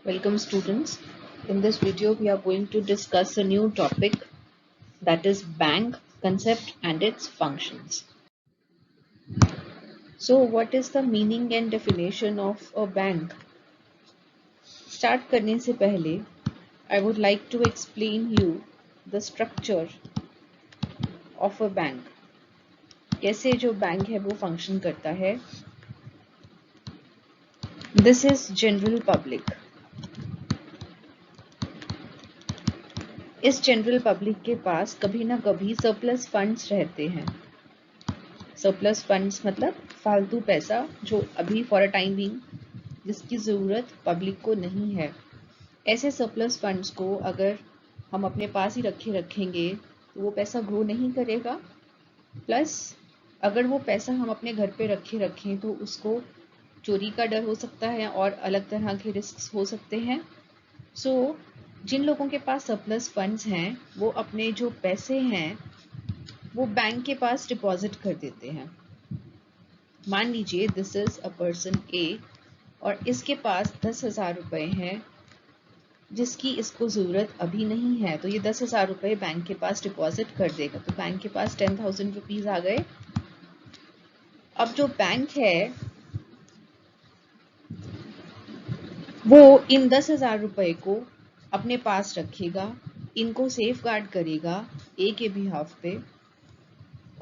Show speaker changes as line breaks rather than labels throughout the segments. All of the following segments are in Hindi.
Welcome students. In this video we are going to discuss a new topic, that is bank concept and its functions. So what is the meaning and definition of a bank? Start करने से पहले I would like to explain you the structure of a bank. कैसे जो बैंक है वो फंक्शन करता है. This is general public. इस जनरल पब्लिक के पास कभी ना कभी सरप्लस फंड्स रहते हैं. सरप्लस फंड्स मतलब फालतू पैसा जो अभी फॉर अ टाइम बीइंग जिसकी ज़रूरत पब्लिक को नहीं है. ऐसे सरप्लस फंड्स को अगर हम अपने पास ही रखेंगे तो वो पैसा ग्रो नहीं करेगा. प्लस अगर वो पैसा हम अपने घर पे रखें तो उसको चोरी का डर हो सकता है और अलग तरह के रिस्क हो सकते हैं. सो जिन लोगों के पास सरप्लस फंड्स हैं वो अपने जो पैसे हैं वो बैंक के पास डिपॉजिट कर देते हैं. मान लीजिए दिस इज अ पर्सन ए और इसके पास 10,000 रुपए हैं जिसकी इसको ज़रूरत अभी नहीं है. तो ये 10,000 रुपए बैंक के पास डिपॉजिट कर देगा. तो बैंक के पास 10,000 रुपीज आ गए. अब जो बैंक है वो इन 10,000 रुपए को अपने पास रखेगा, इनको सेफ गार्ड करेगा ए के बिहाफ पे,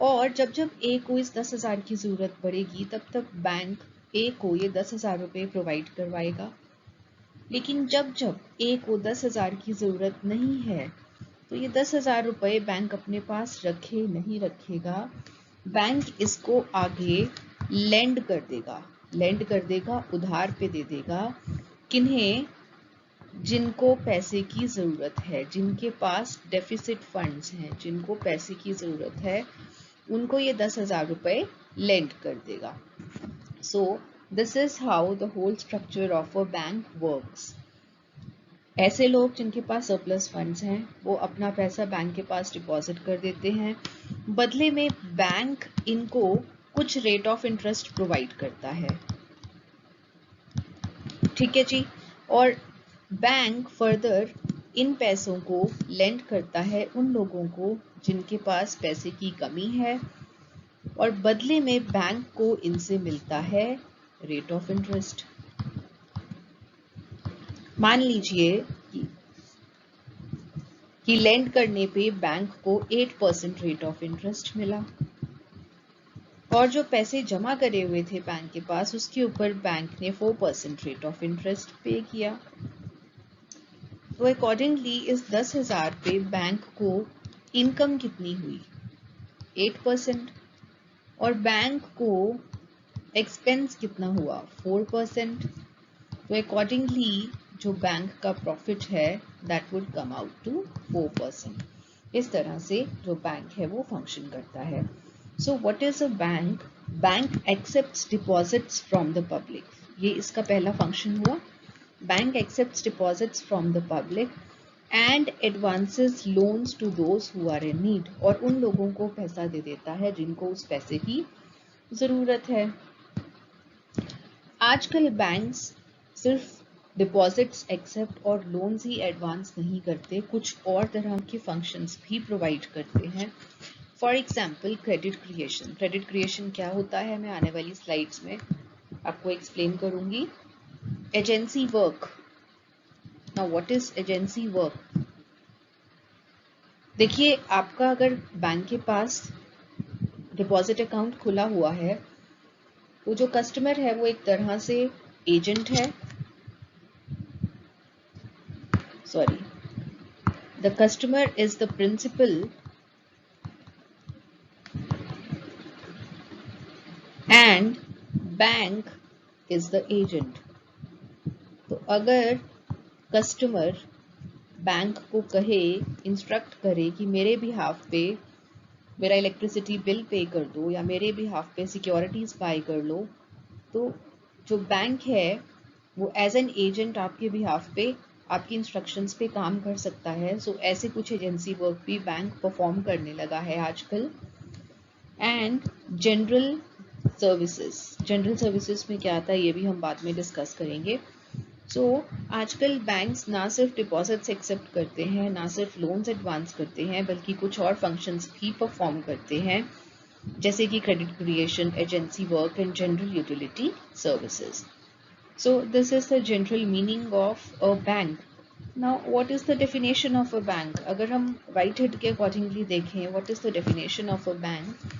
और जब जब ए को इस 10,000 की ज़रूरत पड़ेगी तब तक बैंक ए को ये 10,000 रुपए प्रोवाइड करवाएगा. लेकिन जब जब ए को 10,000 की ज़रूरत नहीं है तो ये 10,000 रुपए बैंक अपने पास रखे नहीं रखेगा, बैंक इसको आगे लेंड कर देगा, उधार पे दे देगा. किन्हें? जिनको पैसे की ज़रूरत है, जिनके पास डेफिसिट फंड्स हैं, जिनको पैसे की ज़रूरत है, उनको ये 10,000 रुपए लेंड कर देगा. So this is how the whole structure of a bank works. ऐसे लोग जिनके पास सरप्लस फंड्स हैं वो अपना पैसा बैंक के पास डिपॉजिट कर देते हैं. बदले में बैंक इनको कुछ रेट ऑफ इंटरेस्ट प्रोवाइड करता है. ठीक है जी. और बैंक फर्दर इन पैसों को लेंड करता है उन लोगों को जिनके पास पैसे की कमी है, और बदले में बैंक को इनसे मिलता है रेट ऑफ इंटरेस्ट. मान लीजिए कि लेंड करने पे बैंक को 8% रेट ऑफ इंटरेस्ट मिला और जो पैसे जमा करे हुए थे बैंक के पास उसके ऊपर बैंक ने 4% रेट ऑफ इंटरेस्ट पे किया. तो अकॉर्डिंगली इस 10,000 पे बैंक को इनकम कितनी हुई? 8%. और बैंक को एक्सपेंस कितना हुआ? 4%. तो अकॉर्डिंगली जो बैंक का प्रॉफिट है that would come out to 4%. इस तरह से जो बैंक है वो फंक्शन करता है. So what is a bank? Bank accepts deposits from the public. ये इसका पहला फंक्शन हुआ. Bank accepts deposits from the public and advances loans to those who are in need. और उन लोगों को पैसा दे देता है जिनको उस पैसे की ज़रूरत है. आजकल बैंक्स सिर्फ डिपॉजिट्स एक्सेप्ट और लोन्स ही एडवांस नहीं करते, कुछ और तरह के फंक्शंस भी प्रोवाइड करते हैं. For example credit creation. Credit creation क्या होता है मैं आने वाली स्लाइड्स में आपको एक्सप्लेन करूंगी. Agency work. Now what is agency work? देखिए आपका अगर बैंक के पास डिपॉजिट अकाउंट खुला हुआ है तो जो कस्टमर है वो एक तरह से एजेंट है. Sorry, the customer is the principal and bank is the agent. तो अगर कस्टमर बैंक को कहे, इंस्ट्रक्ट करे कि मेरे बिहाफ पे मेरा इलेक्ट्रिसिटी बिल पे कर दो या मेरे बिहाफ पे सिक्योरिटीज बाय कर लो, तो जो बैंक है वो एज एन एजेंट आपके बिहाफ पे आपकी इंस्ट्रक्शंस पे काम कर सकता है. सो ऐसे कुछ एजेंसी वर्क भी बैंक परफॉर्म करने लगा है आजकल. And general services. General services में क्या आता है ये भी हम बाद में डिस्कस करेंगे. सो आजकल बैंक्स ना सिर्फ डिपॉजिट्स एक्सेप्ट करते हैं, ना सिर्फ लोन्स एडवांस करते हैं, बल्कि कुछ और फंक्शंस भी परफॉर्म करते हैं, जैसे कि credit creation, agency work and general utility services. So this is the general meaning of a bank. Now what is the definition of a bank? अगर हम Whitehead के accordingly देखें, what is the definition of a bank?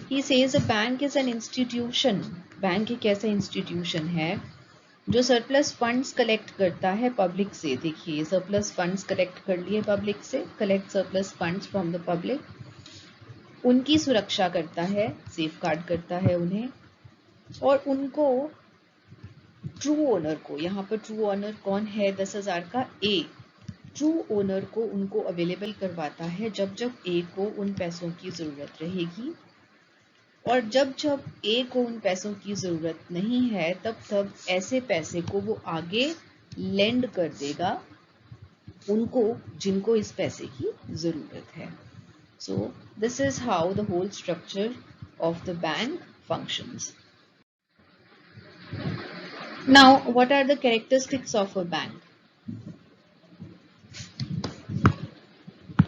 He says a bank is an institution. Bank एक ऐसा institution है जो सरप्लस फंड्स कलेक्ट करता है पब्लिक से. देखिए, सरप्लस फंड्स कलेक्ट कर लिए पब्लिक से, collect surplus funds from the public, उनकी सुरक्षा करता है, सेफ गार्ड करता है उन्हें, और उनको ट्रू ओनर को, यहाँ पर ट्रू ओनर कौन है 10,000 का? ए. ट्रू ओनर को उनको अवेलेबल करवाता है जब जब ए को उन पैसों की जरूरत रहेगी, और जब जब ए को उन पैसों की जरूरत नहीं है तब तब ऐसे पैसे को वो आगे लेंड कर देगा उनको जिनको इस पैसे की जरूरत है. So this is how the whole structure of the bank functions. Now, what are the characteristics of a bank?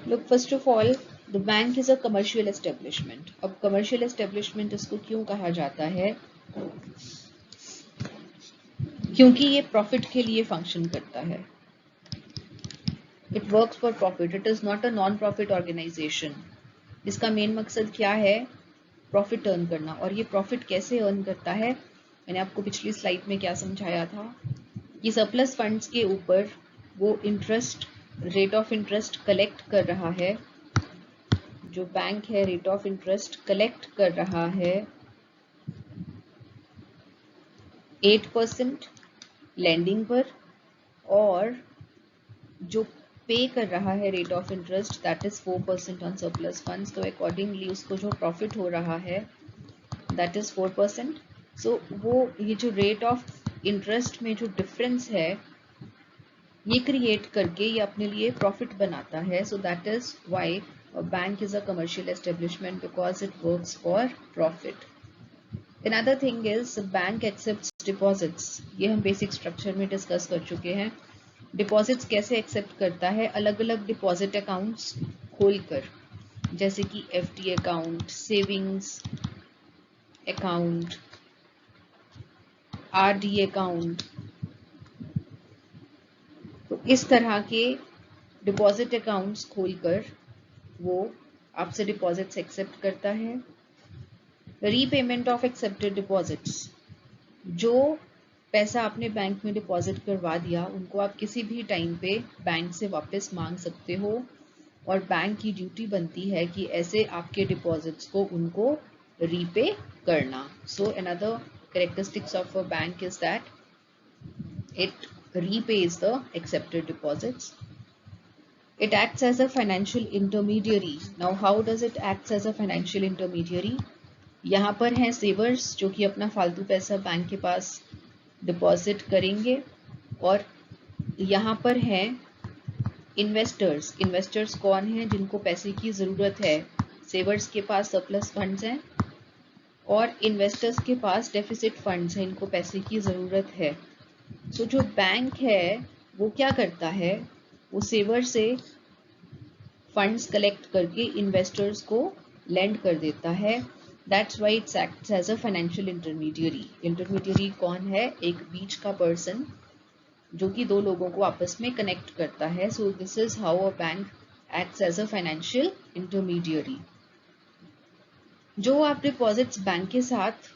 Look, first of all, the bank is a commercial establishment. अब commercial establishment इसको क्यों कहा जाता है? क्योंकि ये प्रॉफिट के लिए फंक्शन करता है. It works for profit. It is not a non-profit organization. इसका मेन मकसद क्या है? प्रॉफिट अर्न करना. और ये प्रॉफिट कैसे अर्न करता है? मैंने आपको पिछली स्लाइड में क्या समझाया था कि सरप्लस फंड्स के ऊपर वो interest, rate of interest collect कर रहा है. जो बैंक है रेट ऑफ इंटरेस्ट कलेक्ट कर रहा है 8% लैंडिंग पर, और जो पे कर रहा है rate of interest that is 4% on surplus funds. तो अकॉर्डिंगली उसको जो प्रॉफिट हो रहा है दैट इज 4%. सो वो ये जो रेट ऑफ इंटरेस्ट में जो डिफरेंस है ये क्रिएट करके ये अपने लिए प्रॉफिट बनाता है. So that is why a bank is a commercial establishment, because it works for profit. Another thing is bank accepts deposits. ये हम बेसिक स्ट्रक्चर में डिस्कस कर चुके हैं. डिपॉजिट्स कैसे एक्सेप्ट करता है? अलग अलग डिपॉजिट अकाउंट्स खोलकर, जैसे कि FD account, savings account, RD account. तो इस तरह के डिपॉजिट अकाउंट्स खोलकर वो आपसे डिपॉजिट्स एक्सेप्ट करता है. Repayment of accepted deposits. जो पैसा आपने बैंक में डिपॉजिट करवा दिया उनको आप किसी भी टाइम पे बैंक से वापस मांग सकते हो, और बैंक की ड्यूटी बनती है कि ऐसे आपके डिपॉजिट्स को उनको रीपे करना. So another characteristics of a bank is that it रीपेज the accepted deposits. It acts as a financial intermediary. Now, how does it act as a financial intermediary? यहाँ पर हैं सेवर्स जो कि अपना फालतू पैसा बैंक के पास डिपॉजिट करेंगे, और यहाँ पर हैं इन्वेस्टर्स. इन्वेस्टर्स कौन हैं? जिनको पैसे की ज़रूरत है. सेवर्स के पास सरप्लस फंड्स हैं और इन्वेस्टर्स के पास डेफिसिट फंड्स हैं, इनको पैसे की ज़रूरत है. सो जो बैंक है वो क्या करता है? वो सेवर से फंड्स कलेक्ट करके इन्वेस्टर्स को लेंड कर देता है. That's why its acts as a financial intermediary. Intermediary कौन है? एक बीच का पर्सन जो कि दो लोगों को आपस में कनेक्ट करता है. So this is how a bank acts as a financial intermediary. जो आप डिपॉजिट्स बैंक के साथ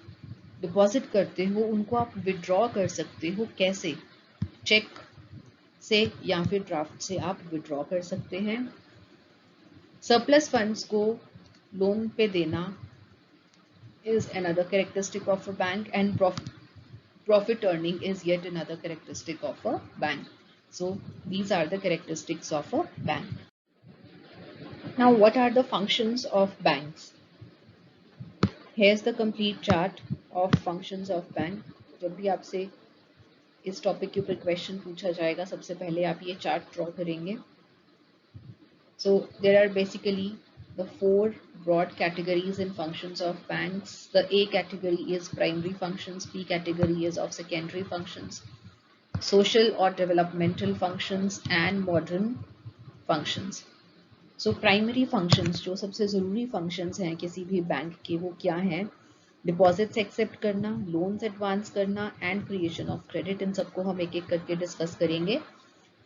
डिपॉजिट करते हो उनको आप विड्रॉ कर सकते हो. कैसे? चेक से या फिर ड्राफ्ट से आप विड्रॉ कर सकते हैं. सरप्लस फंड्स को लोन पे देना is another characteristic of a bank, and profit earning is yet another characteristic of a bank. So these are the characteristics of a bank. Now, what are the functions of banks? Here's the complete chart of functions of bank. जब भी आपसे इस टॉपिक के ऊपर क्वेश्चन पूछा जाएगा सबसे पहले आप ये चार्ट ड्रॉ करेंगे. So there are basically the four broad categories in functions of banks. The A category is primary functions, B category is of secondary functions, social or developmental functions and modern functions. So primary functions जो सबसे ज़रूरी functions हैं किसी भी बैंक के वो क्या हैं? डिपॉजिट्स एक्सेप्ट करना, लोन्स एडवांस करना एंड क्रिएशन ऑफ क्रेडिट, इन सबको हम एक एक करके डिस्कस करेंगे.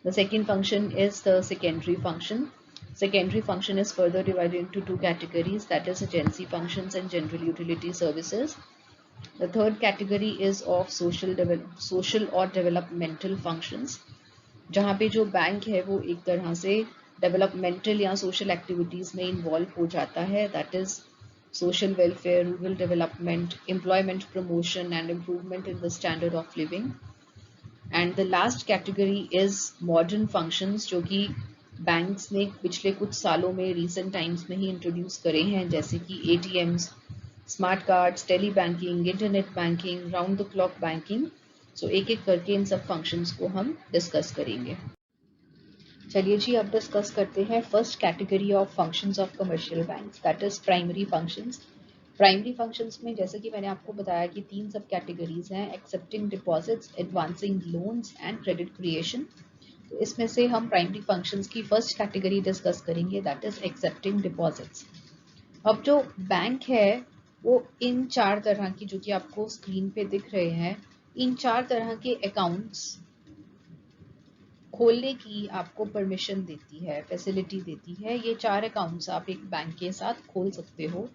The second function is the secondary function. Secondary function is further divided into two categories, that is agency functions and general utility services. The third category is of social or developmental functions, जहाँ पे जो बैंक है वो एक तरह से डेवलपमेंटल या सोशल एक्टिविटीज़ में इन्वॉल्व हो जाता है, that is social welfare, rural development, employment promotion and improvement in the standard of living. And the last category is modern functions, जो कि बैंक्स ने पिछले कुछ सालों में recent times में ही इंट्रोड्यूस करे हैं, जैसे कि ATMs, smart cards, tele banking, internet banking, round the clock banking. So एक एक करके इन सब फंक्शंस को हम डिस्कस करेंगे. चलिए जी, अब डिस्कस करते हैं first category of functions of commercial banks, that is primary functions. Primary functions में जैसे कि मैंने आपको बताया कि तीन सब कैटेगरीज हैं, accepting deposits, advancing loans and credit creation. तो इसमें से हम प्राइमरी फंक्शंस की फर्स्ट कैटेगरी डिस्कस करेंगे, दैट इज एक्सेप्टिंग डिपॉजिट्स. अब जो बैंक है वो इन चार तरह की, जो कि आपको स्क्रीन पे दिख रहे हैं, इन चार तरह के अकाउंट्स खोलने की आपको परमिशन देती है, फैसिलिटी देती है. ये चार अकाउंट्स आप एक बैंक के साथ खोल सकते हो.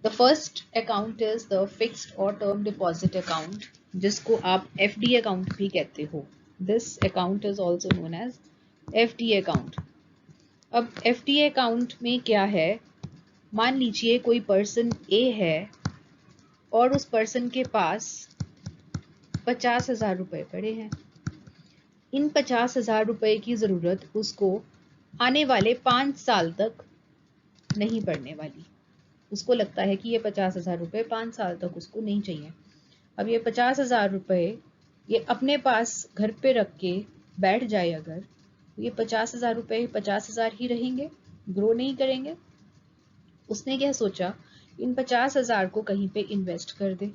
The first account is the fixed और टर्म डिपॉजिट अकाउंट, जिसको आप एफडी अकाउंट भी कहते हो. This account is also known as FD account. अब एफडी अकाउंट में क्या है, मान लीजिए कोई पर्सन ए है और उस पर्सन के पास 50,000 रुपए पड़े हैं. इन 50,000 रुपए की ज़रूरत उसको आने वाले 5 साल तक नहीं पड़ने वाली. उसको लगता है कि ये 50,000 रुपए 5 साल तक उसको नहीं चाहिए. अब ये 50,000 रुपए ये अपने पास घर पे रख के बैठ जाए अगर, तो ये 50,000 रुपए 50,000 ही रहेंगे, ग्रो नहीं करेंगे. उसने क्या सोचा, इन 50,000 को कहीं पे इन्वेस्ट कर दे.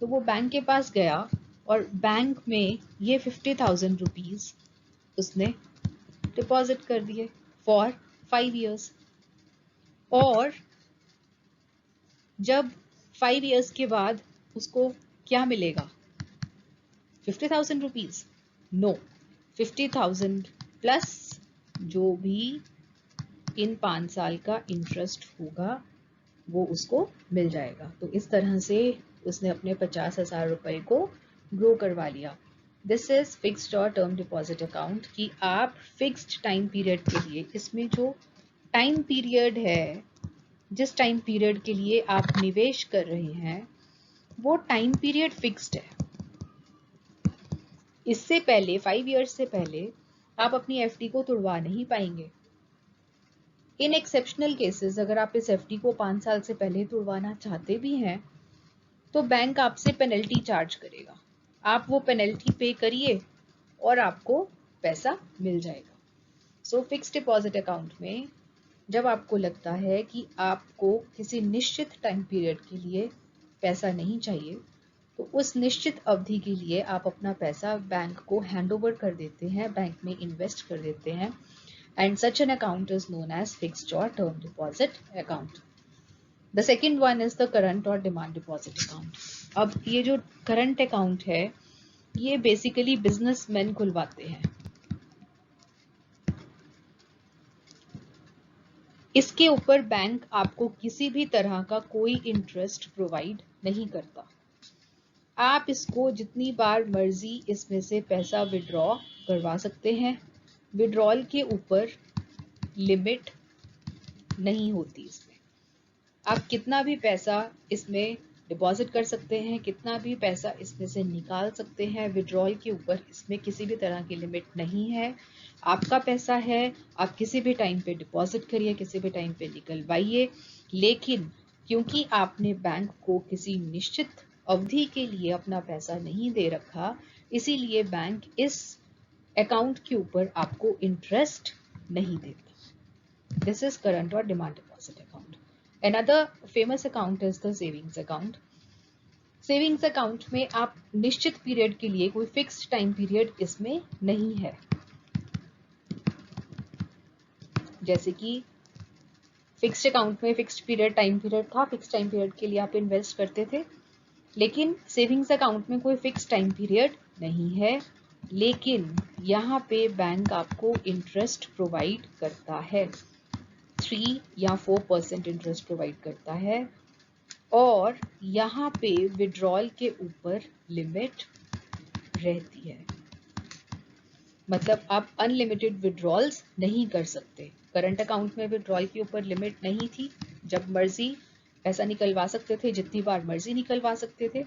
तो वो बैंक के पास गया और बैंक में ये 50,000 रुपीज उसने डिपॉजिट कर दिए फॉर 5 years. और जब 5 years के बाद उसको क्या मिलेगा, 50,000 रुपीज? नो, 50,000 प्लस जो भी इन 5 साल का इंटरेस्ट होगा वो उसको मिल जाएगा. तो इस तरह से उसने अपने 50,000 रुपए को ग्रो करवा लिया. दिस इज फिक्स्ड और टर्म डिपॉजिट अकाउंट कि आप फिक्स्ड टाइम पीरियड के लिए, इसमें जो टाइम पीरियड है, जिस टाइम पीरियड के लिए आप निवेश कर रहे हैं वो टाइम पीरियड फिक्स्ड है. इससे पहले 5 years से पहले आप अपनी एफडी को तुड़वा नहीं पाएंगे. इन एक्सेप्शनल केसेस अगर आप इस एफडी को 5 साल से पहले तुड़वाना चाहते भी हैं तो बैंक आपसे पेनल्टी चार्ज करेगा. आप वो पेनल्टी पे करिए और आपको पैसा मिल जाएगा. सो फिक्स्ड डिपॉजिट अकाउंट में जब आपको लगता है कि आपको किसी निश्चित टाइम पीरियड के लिए पैसा नहीं चाहिए, तो उस निश्चित अवधि के लिए आप अपना पैसा बैंक को हैंड ओवर कर देते हैं, बैंक में इन्वेस्ट कर देते हैं. And such an account is known as fixed और term deposit account. The second one is the current और डिमांड डिपॉजिट अकाउंट. अब ये जो करंट अकाउंट है ये बेसिकली बिजनेसमैन खुलवाते हैं. इसके ऊपर बैंक आपको किसी भी तरह का कोई इंटरेस्ट प्रोवाइड नहीं करता. आप इसको जितनी बार मर्जी इसमें से पैसा विड्रॉ करवा सकते हैं. विड्रॉल के ऊपर लिमिट नहीं होती. इसमें आप कितना भी पैसा इसमें डिपॉजिट कर सकते हैं, कितना भी पैसा इसमें से निकाल सकते हैं. विड्रॉल के ऊपर इसमें किसी भी तरह की लिमिट नहीं है. आपका पैसा है, आप किसी भी टाइम पे डिपॉजिट करिए, किसी भी टाइम पे निकलवाइए. लेकिन क्योंकि आपने बैंक को किसी निश्चित अवधि के लिए अपना पैसा नहीं दे रखा, इसीलिए बैंक इस अकाउंट के ऊपर आपको इंटरेस्ट नहीं देता. दिस इज करंट और demand deposit account. Another famous account is the savings account. Savings account में आप निश्चित पीरियड के लिए कोई फिक्स्ड टाइम पीरियड इसमें नहीं है। जैसे कि फिक्स्ड अकाउंट में फिक्स्ड पीरियड टाइम पीरियड था, फिक्स्ड टाइम पीरियड के लिए आप इन्वेस्ट करते थे, लेकिन सेविंग्स अकाउंट में कोई फिक्स्ड टाइम पीरियड नहीं है, लेकिन यहाँ पे बैंक आपको इंटरेस्ट प्रोवाइड करता है, 3 या 4% इंटरेस्ट प्रोवाइड करता है, और यहाँ पे विड्रॉल के ऊपर लिमिट रहती है। मतलब आप अनलिमिटेड विड्रॉल्स नहीं कर सकते। करंट अकाउंट में विड्रॉल के ऊपर लिमिट नहीं थी, जब मर्जी पैसा निकलवा सकते थे, जितनी बार मर्जी निकलवा सकते थे।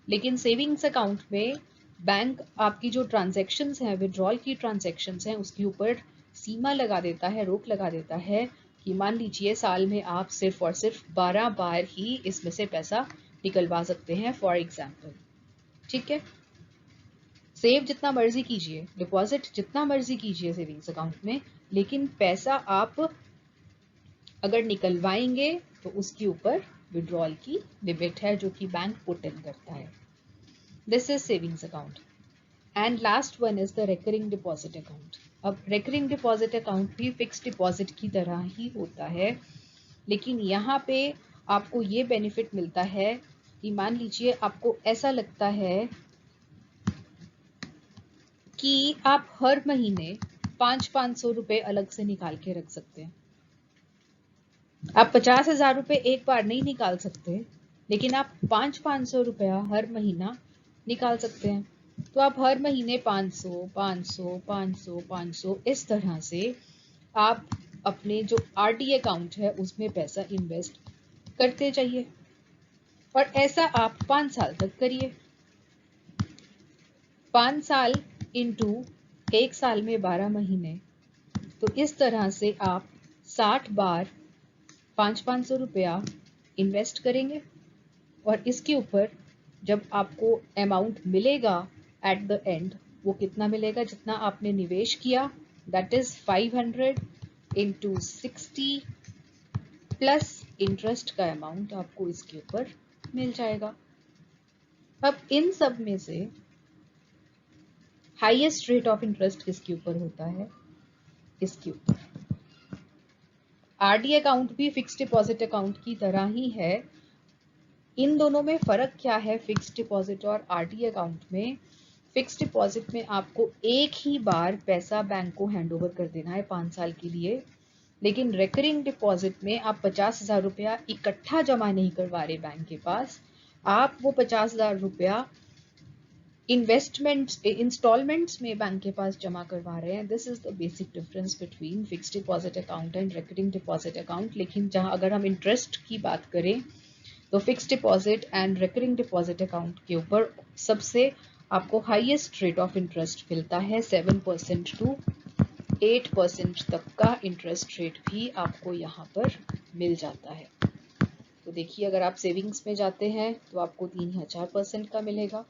लेकिन सेविंग्स अकाउंट में बैंक आपकी जो ट्रांजैक्शंस हैं, विड्रॉल की ट्रांजैक्शंस हैं, उसके ऊपर सीमा लगा देता है, रोक लगा देता है कि मान लीजिए साल में आप सिर्फ और सिर्फ 12 बार ही इसमें से पैसा निकलवा सकते हैं, फॉर एग्जाम्पल। ठीक है, सेव जितना मर्जी कीजिए, डिपॉजिट जितना मर्जी कीजिए सेविंग्स अकाउंट में, लेकिन पैसा आप अगर निकलवाएंगे तो उसके ऊपर विड्रॉल की लिमिट है जो कि बैंक पुट इन करता है। This is savings account. And last one is the recurring deposit account. अब रेकरिंग डिपॉजिट अकाउंट भी फिक्स्ड डिपॉजिट की तरह ही होता है, लेकिन यहाँ पे आपको ये बेनिफिट मिलता है कि मान लीजिए आपको ऐसा लगता है कि आप हर महीने 500-500 रुपए अलग से निकाल के रख सकते हैं। आप 50,000 रुपए एक बार नहीं निकाल सकते, लेकिन आप 500-500 रुपया हर महीना निकाल सकते हैं। तो आप हर महीने 500, 500, 500, 500 इस तरह से आप अपने जो आरडी अकाउंट है उसमें पैसा इन्वेस्ट करते जाइए, और ऐसा आप 5 साल तक करिए। 5 साल इंटू एक साल में 12 महीने, तो इस तरह से आप 60 बार 500 रुपया इन्वेस्ट करेंगे, और इसके ऊपर जब आपको अमाउंट मिलेगा एट द एंड, वो कितना मिलेगा, जितना आपने निवेश किया, that is 500 into 60 plus interest का अमाउंट आपको इसके ऊपर मिल जाएगा। अब इन सब में से हाईएस्ट रेट ऑफ इंटरेस्ट किसके ऊपर होता है, इसके ऊपर। आरडी अकाउंट भी फिक्स्ड डिपॉजिट अकाउंट की तरह ही है। इन दोनों में फर्क क्या है, फिक्स्ड डिपॉजिट और आरडी अकाउंट में? फिक्स्ड डिपॉजिट में आपको एक ही बार पैसा बैंक को हैंडओवर कर देना है 5 साल के लिए, लेकिन रिकरिंग डिपॉजिट में आप 50,000 रुपया इकट्ठा जमा नहीं करवा रहे बैंक के पास, आप वो 50,000 रुपया इन्वेस्टमेंट्स इंस्टॉलमेंट्स में बैंक के पास जमा करवा रहे हैं। This is the basic difference between fixed deposit account and recurring deposit account. लेकिन जहां अगर हम इंटरेस्ट की बात करें तो fixed deposit and recurring deposit account के ऊपर सबसे आपको हाईएस्ट रेट ऑफ इंटरेस्ट मिलता है, 7% टू 8% तक का इंटरेस्ट रेट भी आपको यहाँ पर मिल जाता है। तो देखिए, अगर आप सेविंग्स में जाते हैं तो आपको 3 या 4% का मिलेगा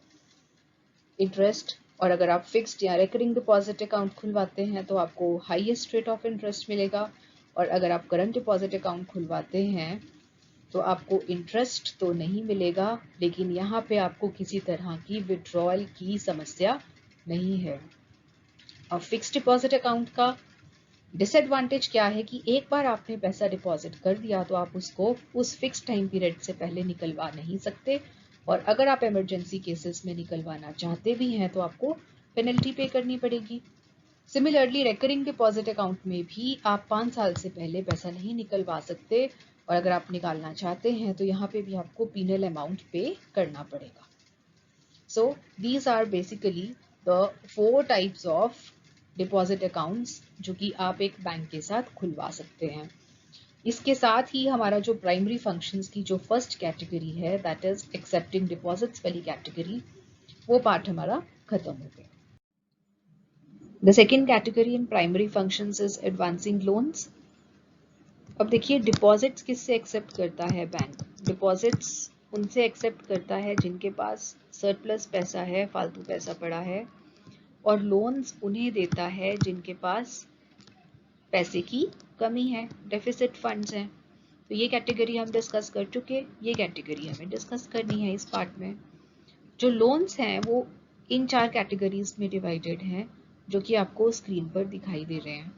इंटरेस्ट, और अगर आप फिक्स्ड या रिकरिंग डिपॉजिट अकाउंट खुलवाते हैं तो आपको हाईएस्ट रेट ऑफ इंटरेस्ट मिलेगा, और अगर आप करंट डिपॉजिट अकाउंट खुलवाते हैं तो आपको इंटरेस्ट तो नहीं मिलेगा, लेकिन यहाँ पे आपको किसी तरह की विड्रॉल की समस्या नहीं है। अब फिक्स्ड डिपॉजिट अकाउंट का डिसएडवांटेज क्या है कि एक बार आपने पैसा डिपॉजिट कर दिया तो आप उसको उस फिक्स टाइम पीरियड से पहले निकलवा नहीं सकते, और अगर आप इमरजेंसी केसेस में निकलवाना चाहते भी हैं तो आपको पेनल्टी पे करनी पड़ेगी। सिमिलरली रिकरिंग डिपॉजिट अकाउंट में भी आप 5 साल से पहले पैसा नहीं निकलवा सकते, और अगर आप निकालना चाहते हैं तो यहाँ पे भी आपको पीनल अमाउंट पे करना पड़ेगा। So these are basically the 4 types of deposit accounts जो कि आप एक बैंक के साथ खुलवा सकते हैं। इसके साथ ही हमारा जो प्राइमरी फंक्शंस की जो फर्स्ट कैटेगरी है, दैट इज एक्सेप्टिंग डिपॉजिट्स वाली कैटेगरी, वो पार्ट हमारा खत्म हो गया। The second category in primary functions is advancing loans. अब देखिए, डिपॉजिट्स किससे एक्सेप्ट करता है बैंक? डिपॉजिट्स उनसे एक्सेप्ट करता है जिनके पास सरप्लस पैसा है, फालतू पैसा पड़ा है, और लोन्स उन्हें देता है जिनके पास पैसे की कमी है, डेफिसिट फंड्स हैं। तो ये कैटेगरी हम डिस्कस कर चुके, ये कैटेगरी हमें डिस्कस करनी है इस पार्ट में। जो लोन्स हैं वो इन 4 कैटेगरीज में डिवाइडेड हैं, जो कि आपको स्क्रीन पर दिखाई दे रहे हैं।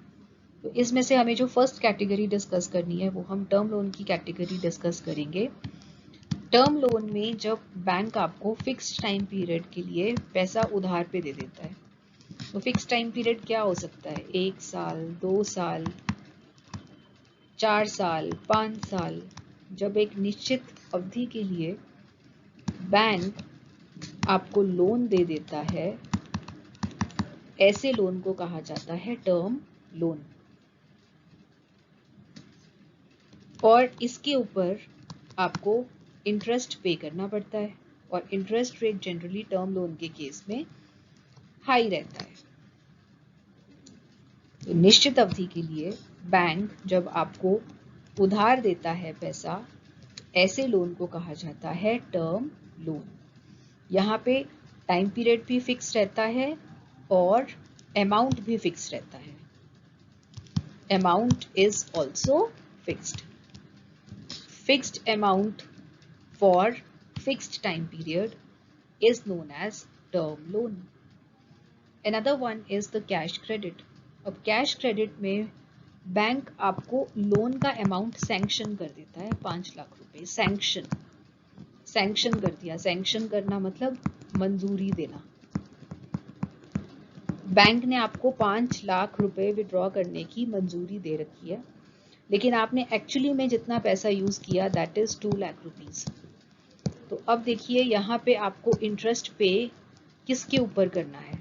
तो इसमें से हमें जो फर्स्ट कैटेगरी डिस्कस करनी है वो हम टर्म लोन की कैटेगरी डिस्कस करेंगे। टर्म लोन में जब बैंक आपको फिक्स्ड टाइम पीरियड के लिए पैसा उधार पे दे देता है, तो फिक्स टाइम पीरियड क्या हो सकता है? 1 साल, 2 साल, 4 साल, 5 साल। जब एक निश्चित अवधि के लिए बैंक आपको लोन दे देता है, ऐसे लोन को कहा जाता है टर्म लोन। और इसके ऊपर आपको इंटरेस्ट पे करना पड़ता है, और interest rate generally term loan के केस में हाई रहता है। तो निश्चित अवधि के लिए बैंक जब आपको उधार देता है पैसा, ऐसे लोन को कहा जाता है टर्म लोन। यहाँ पे टाइम पीरियड भी फिक्स रहता है और अमाउंट भी फिक्स रहता है। Amount is also fixed. Fixed amount for fixed time period is known as term loan. Another one is the cash credit. अब कैश क्रेडिट में बैंक आपको लोन का अमाउंट सैंक्शन कर देता है, 5 लाख रुपए। सैंक्शन कर दिया। सैंक्शन करना मतलब मंजूरी देना। बैंक ने आपको 5 लाख रुपए विड्रॉ करने की मंजूरी दे रखी है, लेकिन आपने एक्चुअली में जितना पैसा यूज किया दैट इज 2 लाख रुपीज। तो अब देखिए यहाँ पे आपको इंटरेस्ट पे किसके ऊपर करना है?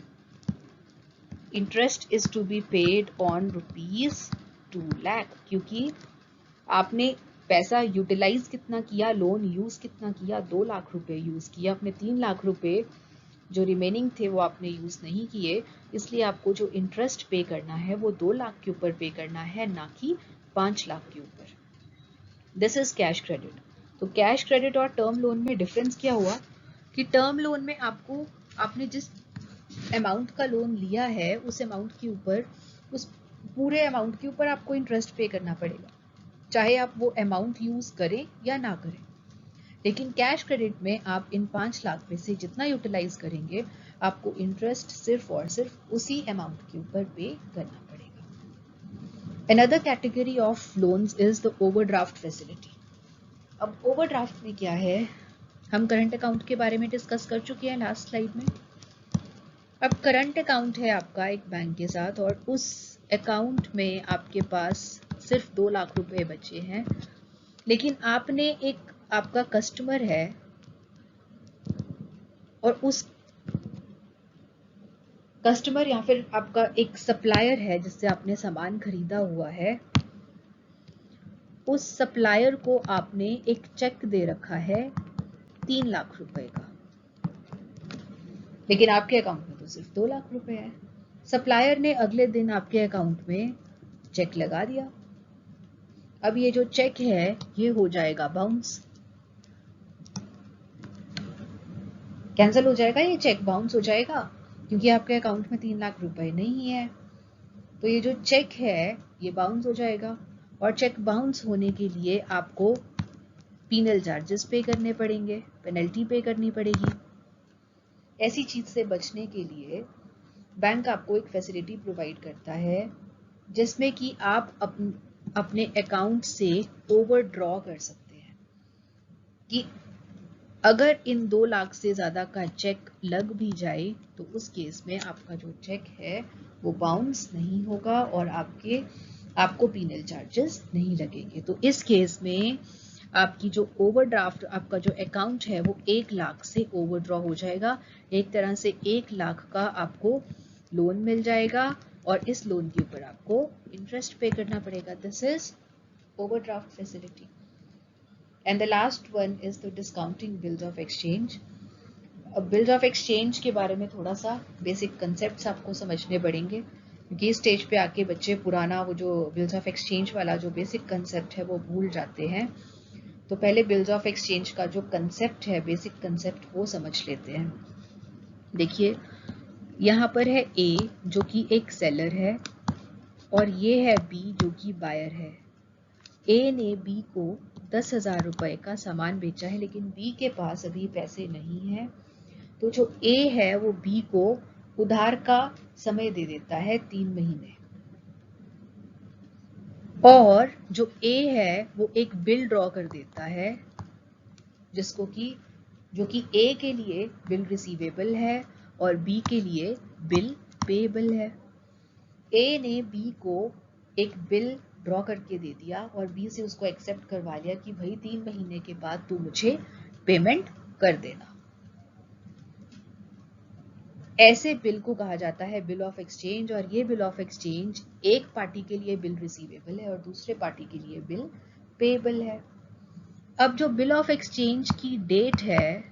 Interest is to be paid on ₹2 lakh, क्योंकि आपने पैसा यूटिलाइज कितना किया, लोन यूज कितना किया? 2 लाख रुपए यूज किया। अपने 3 लाख रुपए जो रिमेनिंग थे वो आपने यूज नहीं किए, इसलिए आपको जो इंटरेस्ट पे करना है वो 2 लाख के ऊपर पे करना है, ना कि 5 लाख के ऊपर। This is cash credit. तो कैश क्रेडिट और टर्म लोन में डिफरेंस क्या हुआ कि टर्म लोन में आपको आपने जिस अमाउंट का लोन लिया है उस अमाउंट के ऊपर, उस पूरे अमाउंट के ऊपर आपको इंटरेस्ट पे करना पड़ेगा, चाहे आप वो अमाउंट यूज करें या ना करें। लेकिन कैश क्रेडिट में आप इन 5 लाख में से जितना यूटिलाइज करेंगे, आपको इंटरेस्ट सिर्फ और सिर्फ उसी अमाउंट के ऊपर पे करना पड़ेगा। Another category of loans is the overdraft facility. अब ओवरड्राफ्ट में क्या है? हम करंट अकाउंट के बारे में डिस्कस कर चुके हैं लास्ट स्लाइड में। अब करंट अकाउंट है आपका एक बैंक के साथ, और उस अकाउंट में आपके पास सिर्फ 2 लाख रुपए बचे हैं, लेकिन आपने एक आपका कस्टमर है और उस कस्टमर या फिर आपका एक सप्लायर है जिससे आपने सामान खरीदा हुआ है, उस सप्लायर को आपने एक चेक दे रखा है 3 लाख रुपए का, लेकिन आपके अकाउंट में तो सिर्फ 2 लाख रुपए है। सप्लायर ने अगले दिन आपके अकाउंट में चेक लगा दिया। अब ये जो चेक है ये हो जाएगा बाउंस, कैंसिल हो जाएगा, ये चेक बाउंस हो जाएगा, क्योंकि आपके अकाउंट में 3 लाख रुपए नहीं है। तो ये जो चेक है ये बाउंस हो जाएगा, और चेक बाउंस होने के लिए आपको पीनल चार्जेस पे करने पड़ेंगे, पेनल्टी पे करनी पड़ेगी। ऐसी चीज से बचने के लिए बैंक आपको एक फैसिलिटी प्रोवाइड करता है जिसमें कि आप अपने अकाउंट से ओवरड्रॉ कर सकते हैं, कि अगर इन 2 लाख से ज्यादा का चेक लग भी जाए तो उस केस में आपका जो चेक है वो बाउंस नहीं होगा और आपको पीनल चार्जेस नहीं लगेंगे। तो इस केस में आपकी जो ओवरड्राफ्ट, आपका जो अकाउंट है वो 1 लाख से ओवरड्रॉ हो जाएगा। एक तरह से 1 लाख का आपको लोन मिल जाएगा और इस लोन के ऊपर आपको इंटरेस्ट पे करना पड़ेगा। This is overdraft facility. And the last one is the discounting bills of exchange. अब बिल्स ऑफ एक्सचेंज के बारे में थोड़ा सा बेसिक कंसेप्ट्स आपको समझने पड़ेंगे, क्योंकि इस स्टेज पे आके बच्चे पुराना वो जो बिल्स ऑफ एक्सचेंज वाला जो बेसिक कंसेप्ट है वो भूल जाते हैं। तो पहले बिल्स ऑफ एक्सचेंज का जो कंसेप्ट है, बेसिक कंसेप्ट, वो समझ लेते हैं। देखिए यहाँ पर है ए जो कि एक सेलर है और ये है बी जो कि बायर है। ए ने बी को 10,000 रुपए का सामान बेचा है, लेकिन बी के पास अभी पैसे नहीं है। तो जो ए है वो बी को उधार का समय दे देता है 3 महीने, और जो ए है वो एक बिल ड्रॉ कर देता है जिसको कि जो कि ए के लिए बिल रिसीवेबल है और बी के लिए बिल पेएबल है। ए ने बी को एक बिल ड्रॉ करके दे दिया और बी से उसको एक्सेप्ट करवा लिया कि भाई 3 महीने के बाद तू मुझे पेमेंट कर देना। ऐसे बिल को कहा जाता है बिल ऑफ एक्सचेंज, और ये बिल ऑफ एक्सचेंज एक पार्टी के लिए बिल रिसीवेबल है और दूसरे पार्टी के लिए बिल पेएबल है। अब जो बिल ऑफ एक्सचेंज की डेट है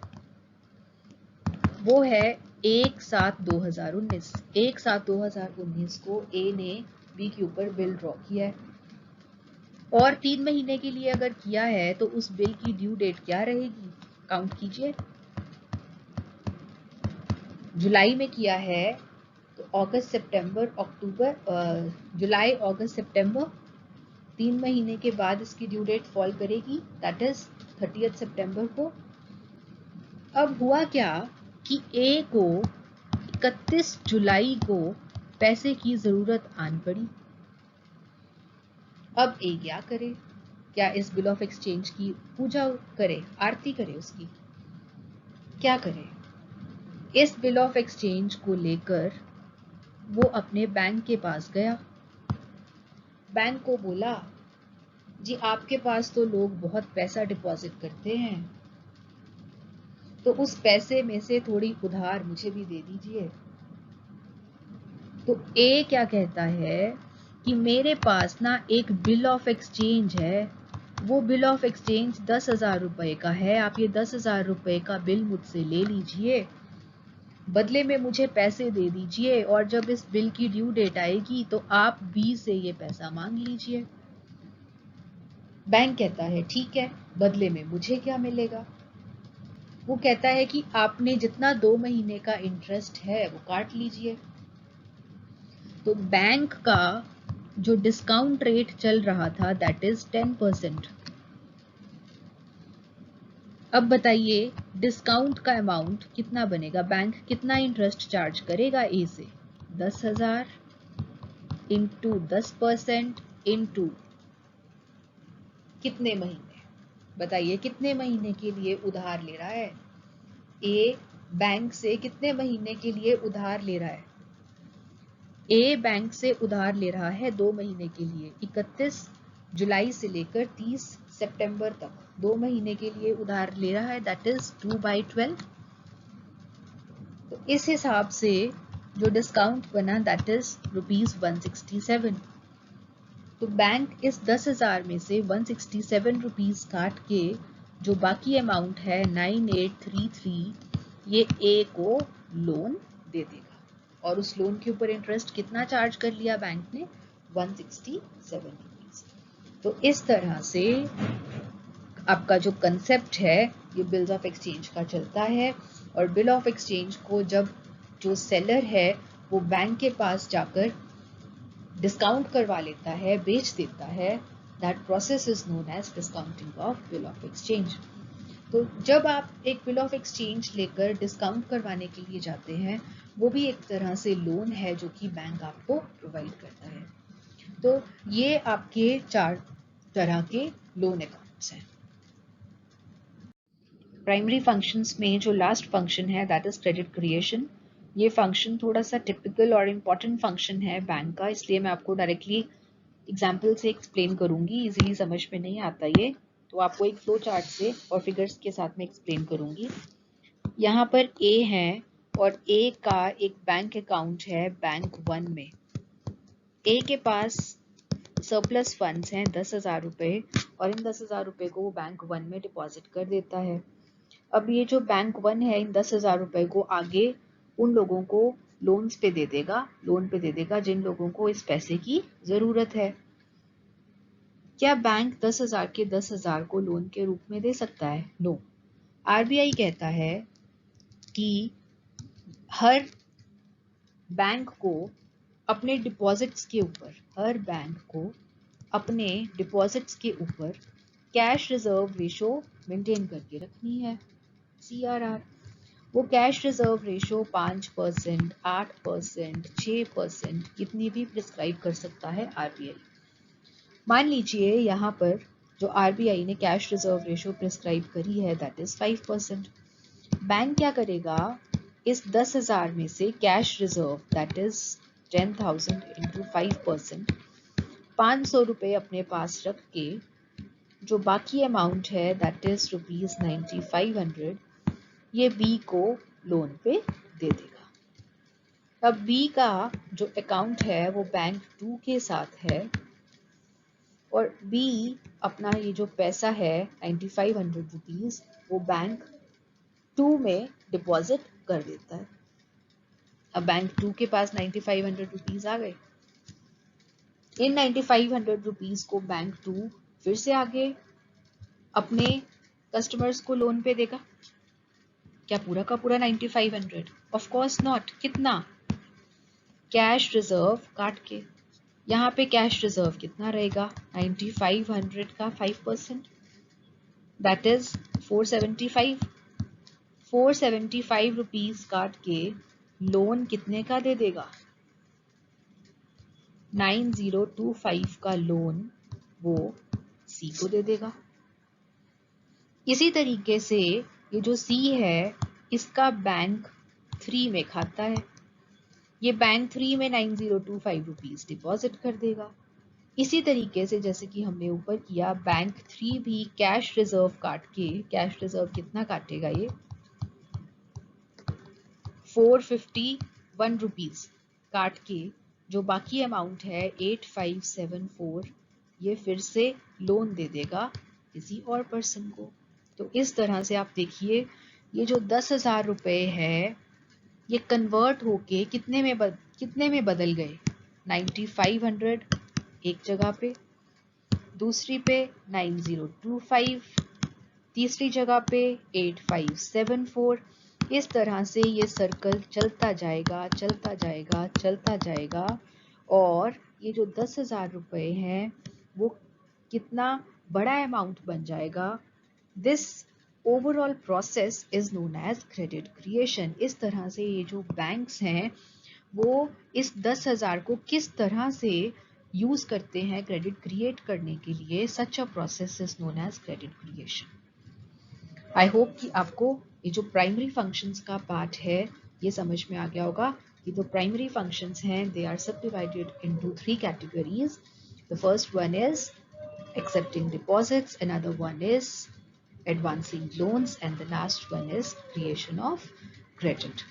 वो है 1/7/2019। 1/7/2019 को ए ने बी के ऊपर बिल ड्रॉ किया है, और 3 महीने के लिए अगर किया है तो उस बिल की ड्यू डेट क्या रहेगी, काउंट कीजिए। जुलाई में किया है तो अगस्त सितंबर अक्टूबर, जुलाई अगस्त सितंबर, 3 महीने के बाद इसकी ड्यू डेट फॉल करेगी, दैट इज 30 सितंबर को। अब हुआ क्या कि ए को 31 जुलाई को पैसे की जरूरत आन पड़ी। अब ए क्या करे, क्या इस बिल ऑफ एक्सचेंज की पूजा करे, आरती करे उसकी, क्या करे? इस बिल ऑफ एक्सचेंज को लेकर वो अपने बैंक के पास गया। बैंक को बोला, जी आपके पास तो लोग बहुत पैसा डिपॉजिट करते हैं, तो उस पैसे में से थोड़ी उधार मुझे भी दे दीजिए। तो ए क्या कहता है कि मेरे पास ना एक बिल ऑफ एक्सचेंज है, वो बिल ऑफ एक्सचेंज 10,000 रुपए का है, आप ये 10,000 रुपए का बिल मुझसे ले लीजिए, बदले में मुझे पैसे दे दीजिए, और जब इस बिल की ड्यू डेट आएगी तो आप बी से ये पैसा मांग लीजिए। बैंक कहता है ठीक है, बदले में मुझे क्या मिलेगा? वो कहता है कि आपने जितना 2 महीने का इंटरेस्ट है वो काट लीजिए। तो बैंक का जो डिस्काउंट रेट चल रहा था दैट इज 10%। अब बताइए डिस्काउंट का अमाउंट कितना बनेगा, बैंक कितना इंटरेस्ट चार्ज करेगा ए से, 10,000 इंटू 10% इंटू कितने महीने, बताइए कितने महीने के लिए उधार ले रहा है ए, बैंक से कितने महीने के लिए उधार ले रहा है? ए बैंक से उधार ले रहा है 2 महीने के लिए, 31 जुलाई से लेकर 30 सितंबर तक 2 महीने के लिए उधार ले रहा है, दैट इज 2/12। तो इस हिसाब से जो डिस्काउंट बना दैट इज ₹167। तो बैंक इस 10,000 में से 167 रुपीज काट के जो बाकी अमाउंट है 9833 ये ए को लोन दे देगा, और उस लोन के ऊपर इंटरेस्ट कितना चार्ज कर लिया बैंक ने, 167 रुपीज। तो इस तरह से आपका जो कंसेप्ट है ये बिल्स ऑफ एक्सचेंज का चलता है, और बिल ऑफ एक्सचेंज को जब जो सेलर है वो बैंक के पास जाकर डिस्काउंट करवा लेता है, बेच देता है, that process is known as discounting of bill of exchange. तो जब आप एक बिल ऑफ एक्सचेंज लेकर डिस्काउंट करवाने के लिए जाते हैं वो भी एक तरह से लोन है जो कि बैंक आपको प्रोवाइड करता है। तो ये आपके 4 तरह के लोन अकाउंट्स हैं। प्राइमरी फंक्शंस में जो लास्ट फंक्शन है दैट इज क्रेडिट क्रिएशन। ये फंक्शन थोड़ा सा टिपिकल और इम्पॉर्टेंट फंक्शन है बैंक का, इसलिए मैं आपको डायरेक्टली एग्जाम्पल से एक्सप्लेन करूंगी, इजीली समझ में नहीं आता ये, तो आपको एक फ्लो चार्ट से और फिगर्स के साथ में एक्सप्लेन करूंगी। यहाँ पर ए है और ए का एक बैंक अकाउंट है बैंक 1 में। ए के पास सरप्लस फंड्स हैं 10,000 रुपए, और इन 10,000 रुपए को वो बैंक 1 में डिपॉजिट कर देता है। अब ये जो बैंक 1 है इन 10,000 रुपए को आगे उन लोगों को लोन पे दे देगा जिन लोगों को इस पैसे की जरूरत है। क्या बैंक 10,000 के 10,000 को लोन के रूप में दे सकता है? नो। आरबीआई कहता है कि हर बैंक को अपने डिपॉजिट्स के ऊपर कैश रिजर्व रेशो मेंटेन करके रखनी है, CRR। वो कैश रिजर्व रेशो 5%, 8%, 6% कितनी भी प्रिस्क्राइब कर सकता है आरबीआई। मान लीजिए यहाँ पर जो आरबीआई ने कैश रिजर्व रेशो प्रिस्क्राइब करी है दैट इज 5%। बैंक क्या करेगा, इस 10,000 में से cash reserve that is 10,000 into 5%, 500 रुपए अपने पास रख के जो बाकी अमाउंट है दैट इज ₹9500 ये बी को लोन पे दे देगा। अब बी का जो अकाउंट है वो बैंक 2 के साथ है और बी अपना ये जो पैसा है 9500 रुपीज वो बैंक 2 में डिपॉजिट कर देता है। अब बैंक 2 के पास 9500 रुपीज आ गए। इन 9500 रुपीज को बैंक 2 फिर से आगे अपने कस्टमर्स को लोन पे देगा। क्या पूरा का पूरा 9500? Of course not. कितना? कैश रिजर्व काट के। यहाँ पे कैश रिजर्व कितना रहेगा? 9500 का 5% दैट इज 475। 475 रुपीज काट के लोन कितने का दे देगा? 9025 का लोन वो सी को दे देगा। इसी तरीके से ये जो सी है इसका बैंक 3 में खाता है, ये बैंक 3 में 9025 रुपीज डिपॉजिट कर देगा। इसी तरीके से जैसे कि हमने ऊपर किया, बैंक 3 भी कैश रिजर्व काट के, कैश रिजर्व कितना काटेगा ये? 451 रुपीज काट के जो बाकी अमाउंट है 8574 ये फिर से लोन दे देगा किसी और पर्सन को। तो इस तरह से आप देखिए ये जो 10,000 रुपए है ये कन्वर्ट होके कितने में बदल गए? 9500 एक जगह पे, दूसरी पे 9025, तीसरी जगह पे 8574। इस तरह से ये सर्कल चलता जाएगा चलता जाएगा चलता जाएगा और ये जो 10,000 रुपए हैं वो कितना बड़ा अमाउंट बन जाएगा। This overall process is known as credit creation. इस तरह से ये जो बैंक्स हैं वो इस 10,000 को किस तरह से यूज करते हैं क्रेडिट क्रिएट करने के लिए। Such a process is known as credit creation. I hope कि आपको ये जो प्राइमरी फंक्शंस का पार्ट है ये समझ में आ गया होगा कि जो प्राइमरी फंक्शंस हैं दे आर सब divided into 3 categories. The first one is accepting deposits, another one is advancing loans, and the last one is creation of credit.